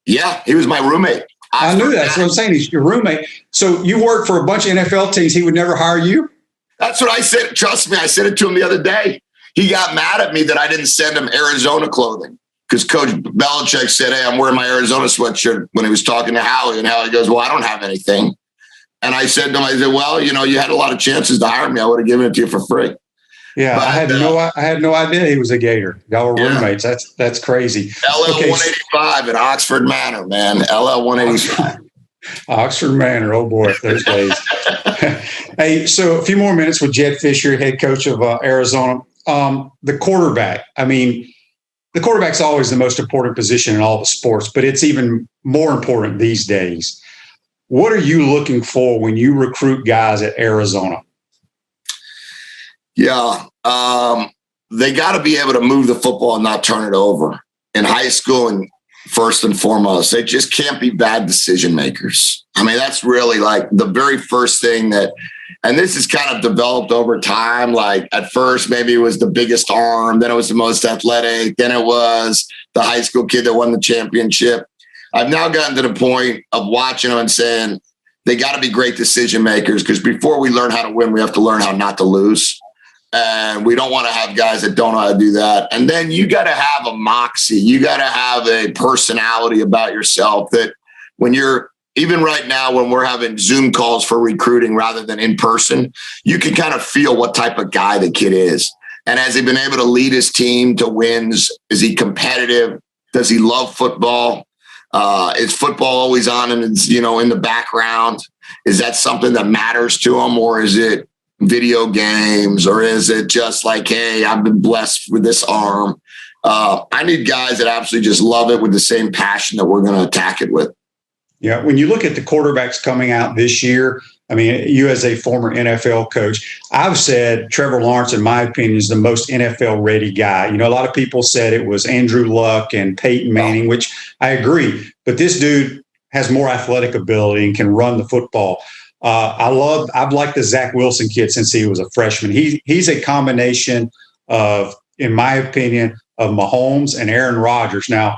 Yeah, he was my roommate. I knew that. That's what I'm saying. He's your roommate. So you worked for a bunch of NFL teams. He would never hire you? That's what I said. Trust me, I said it to him the other day. He got mad at me that I didn't send him Arizona clothing because Coach Belichick said, "Hey, I'm wearing my Arizona sweatshirt," when he was talking to Howie, and Howie goes, "Well, I don't have anything." And I said to him, "Well, you had a lot of chances to hire me. I would have given it to you for free." Yeah, but, I had no idea he was a Gator. Y'all were roommates. That's crazy. LL 185 at Oxford Manor, man. LL 185. Oxford Manor. Oh boy, those days. Hey, so a few more minutes with Jedd Fisch, head coach of Arizona. The quarterback. The quarterback's always the most important position in all the sports, but it's even more important these days. What are you looking for when you recruit guys at Arizona? Yeah, they got to be able to move the football and not turn it over in high school. And first and foremost, they just can't be bad decision makers. That's really like the very first thing and this is kind of developed over time. Like at first, maybe it was the biggest arm, then it was the most athletic, then it was the high school kid that won the championship. I've now gotten to the point of watching them and saying they got to be great decision makers, because before we learn how to win, we have to learn how not to lose. And we don't want to have guys that don't know how to do that. And then you got to have a moxie. You got to have a personality about yourself that when you're, even right now, when we're having Zoom calls for recruiting rather than in person, you can kind of feel what type of guy the kid is. And has he been able to lead his team to wins? Is he competitive? Does he love football? Is football always on and it's, in the background? Is that something that matters to him, or is it video games, or is it just like, hey, I've been blessed with this arm? I need guys that absolutely just love it with the same passion that we're going to attack it with. Yeah, when you look at the quarterbacks coming out this year, you as a former NFL coach, I've said Trevor Lawrence, in my opinion, is the most NFL-ready guy. A lot of people said it was Andrew Luck and Peyton Manning, which I agree. But this dude has more athletic ability and can run the football. I've liked the Zach Wilson kid since he was a freshman. He's a combination of, in my opinion, of Mahomes and Aaron Rodgers. Now,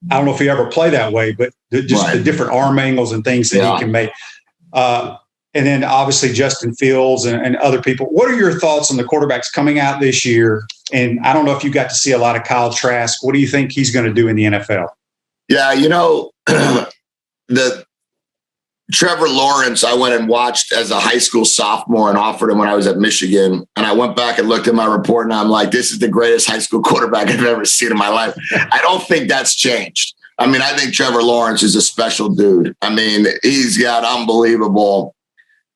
I don't know if he ever played that way, but the different arm angles and things that he can make. And then obviously Justin Fields and other people. What are your thoughts on the quarterbacks coming out this year? And I don't know if you got to see a lot of Kyle Trask. What do you think he's going to do in the NFL? Yeah, the Trevor Lawrence, I went and watched as a high school sophomore and offered him when I was at Michigan. And I went back and looked at my report, and I'm like, this is the greatest high school quarterback I've ever seen in my life. I don't think that's changed. I think Trevor Lawrence is a special dude. He's got unbelievable.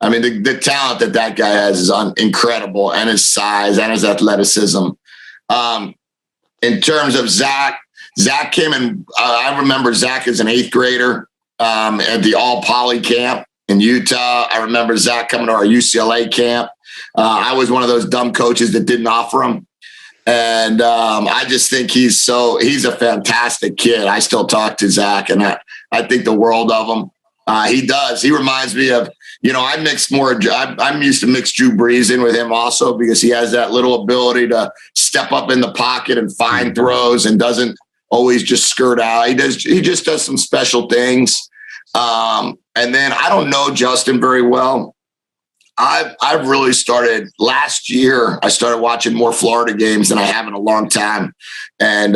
The talent that guy has is incredible, and his size and his athleticism. In terms of Zach came in. I remember Zach as an 8th grader at the all poly camp in Utah. I remember Zach coming to our UCLA camp. I was one of those dumb coaches that didn't offer him. And I just think he's a fantastic kid. I still talk to Zach, and I think the world of him. He does. He reminds me of, I'm used to mix Drew Brees in with him also, because he has that little ability to step up in the pocket and find throws and doesn't always just skirt out. He just does some special things. And then I don't know Justin very well. I've really started last year. I started watching more Florida games than I have in a long time. And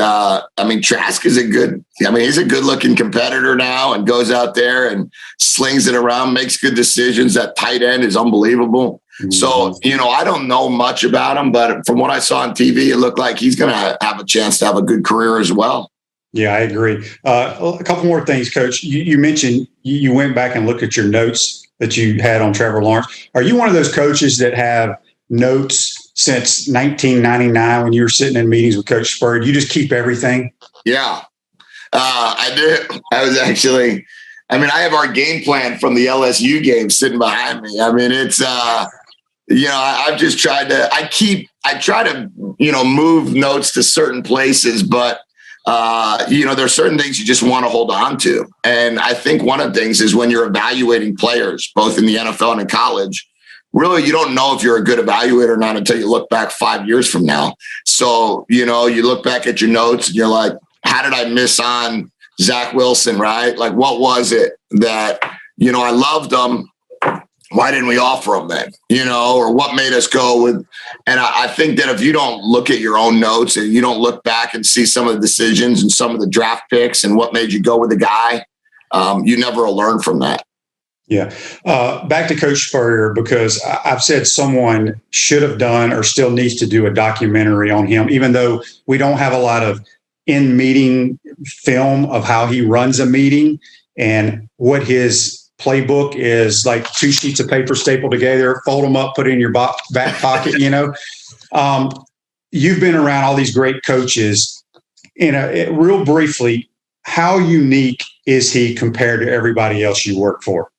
Trask is he's a good looking competitor now and goes out there and slings it around, makes good decisions. That tight end is unbelievable. Mm-hmm. So, I don't know much about him, but from what I saw on TV, it looked like he's going to have a chance to have a good career as well. Yeah, I agree. A couple more things, Coach. You mentioned you went back and looked at your notes that you had on Trevor Lawrence. Are you one of those coaches that have notes since 1999 when you were sitting in meetings with Coach Spurrier? You just keep everything? Yeah, I did. I have our game plan from the LSU game sitting behind me. It's, I've just tried to, I try to, move notes to certain places, but there's certain things you just want to hold on to. And I think one of the things is when you're evaluating players, both in the NFL and in college, really, you don't know if you're a good evaluator or not until you look back 5 years from now. So, you look back at your notes and you're like, how did I miss on Zach Wilson, right? Like, what was it that, I loved him. Why didn't we offer him then? Or what made us go with? And I think that if you don't look at your own notes and you don't look back and see some of the decisions and some of the draft picks and what made you go with the guy, you never will learn from that. Yeah. Back to Coach Spurrier, because I've said someone should have done or still needs to do a documentary on him, even though we don't have a lot of in-meeting film of how he runs a meeting and what his playbook is, like 2 sheets of paper stapled together, fold them up, put it in your back pocket. You've been around all these great coaches. Real briefly, how unique is he compared to everybody else you work for?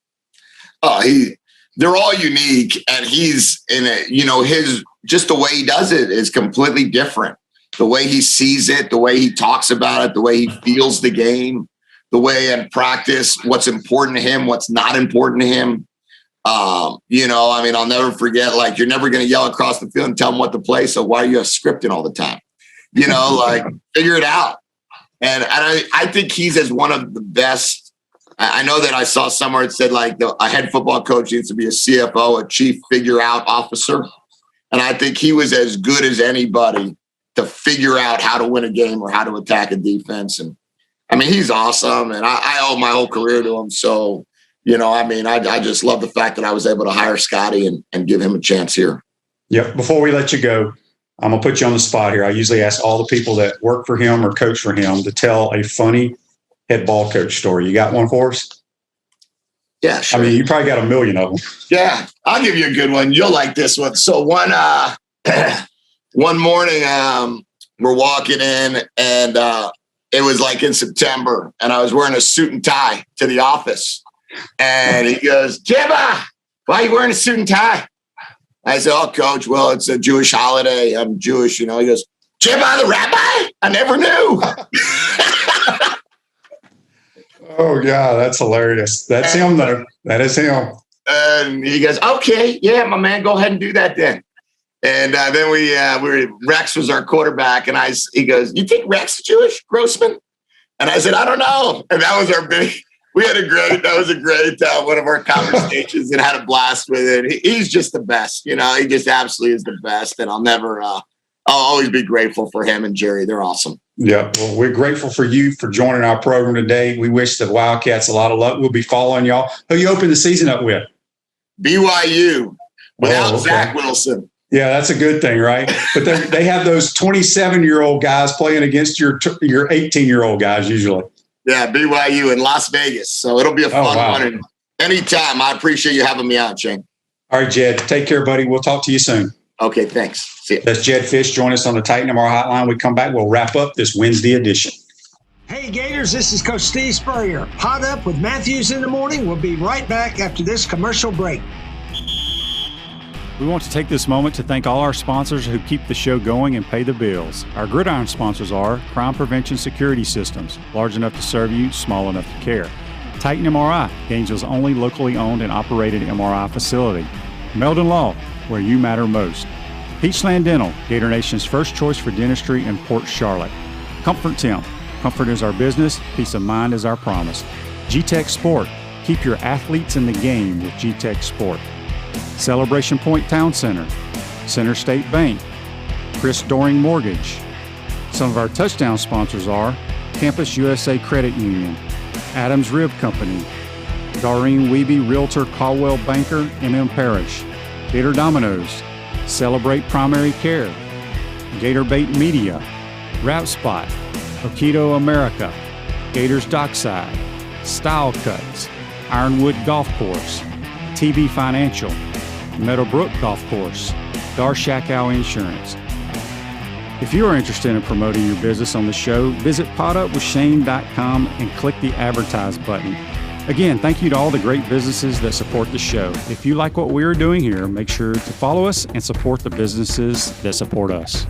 They're all unique, and he's in it. His just the way he does it is completely different. The way he sees it, the way he talks about it, the way he feels the game. The way in practice, what's important to him, what's not important to him. I'll never forget, you're never going to yell across the field and tell him what to play. So why are you scripting all the time? Figure it out. And I think he's as one of the best. I know that I saw somewhere it said a head football coach needs to be a CFO, a chief figure out officer. And I think he was as good as anybody to figure out how to win a game or how to attack a defense. And he's awesome, and I owe my whole career to him. So, I just love the fact that I was able to hire Scotty and give him a chance here. Yep. Before we let you go, I'm going to put you on the spot here. I usually ask all the people that work for him or coach for him to tell a funny head ball coach story. You got one for us? Yeah, sure. You probably got a million of them. Yeah, I'll give you a good one. You'll like this one. So one morning, we're walking in, and it was in September, and I was wearing a suit and tie to the office. And he goes, "Jibba, why are you wearing a suit and tie?" I said, "Oh, Coach, well, it's a Jewish holiday. I'm Jewish, He goes, "Jibba, the rabbi? I never knew." Oh, God, that's hilarious. That's him, though. That is him. And he goes, "Okay, yeah, my man, go ahead and do that then." And then Rex was our quarterback, and he goes, "You think Rex is Jewish, Grossman?" And I said, "I don't know." And that was that was a great one of our conversations, and had a blast with it. He's just the best, he just absolutely is the best. And I'll always be grateful for him and Jerry. They're awesome. Yeah. Well, we're grateful for you for joining our program today. We wish the Wildcats a lot of luck. We'll be following y'all. Who you open the season up with? BYU without Zach Wilson. Yeah, that's a good thing, right? But they have those 27-year-old guys playing against your 18-year-old guys usually. Yeah, BYU in Las Vegas. So it'll be a fun one. And anytime. I appreciate you having me on, Shane. All right, Jedd. Take care, buddy. We'll talk to you soon. Okay, thanks. See you. That's Jedd Fisch. Join us on the Titan MR hotline. We come back. We'll wrap up this Wednesday edition. Hey, Gators. This is Coach Steve Spurrier. Pot Up with Matthews in the morning. We'll be right back after this commercial break. We want to take this moment to thank all our sponsors who keep the show going and pay the bills. Our gridiron sponsors are Crime Prevention Security Systems, large enough to serve you, small enough to care. Titan MRI, Gainesville's only locally owned and operated MRI facility. Meldon Law, where you matter most. Peachland Dental, Gator Nation's first choice for dentistry in Port Charlotte. Comfort Tim, comfort is our business, peace of mind is our promise. G-Tech Sport, Keep your athletes in the game with G-Tech Sport. Celebration Point Town Center, Center State Bank, Chris Doring Mortgage. Some of our touchdown sponsors are Campus USA Credit Union, Adams Rib Company, Doreen Wiebe Realtor Caldwell Banker, MM Parish, Gator Dominoes, Celebrate Primary Care, Gator Bait Media, Wrap Spot, Okido America, Gators Dockside, Style Cuts, Ironwood Golf Course, TB Financial, Meadowbrook Golf Course, Darshakow Insurance. If you are interested in promoting your business on the show, visit podupwithshane.com and click the Advertise button. Again, thank you to all the great businesses that support the show. If you like what we are doing here, make sure to follow us and support the businesses that support us.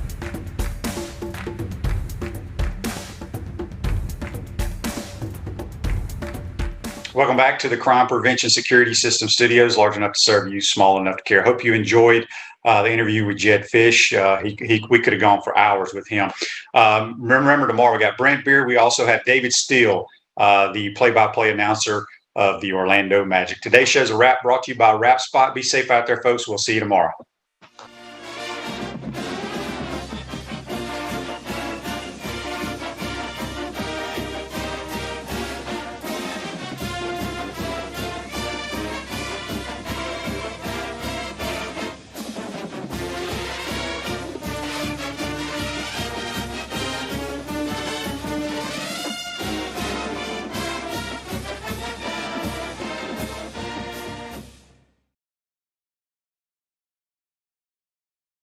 Welcome back to the Crime Prevention Security System Studios, large enough to serve you, small enough to care. Hope you enjoyed the interview with Jedd Fisch. We could have gone for hours with him. Remember, tomorrow we got Brent Beard. We also have David Steele, the play-by-play announcer of the Orlando Magic. Today's show's a wrap, brought to you by Wrap Spot. Be safe out there, folks. We'll see you tomorrow.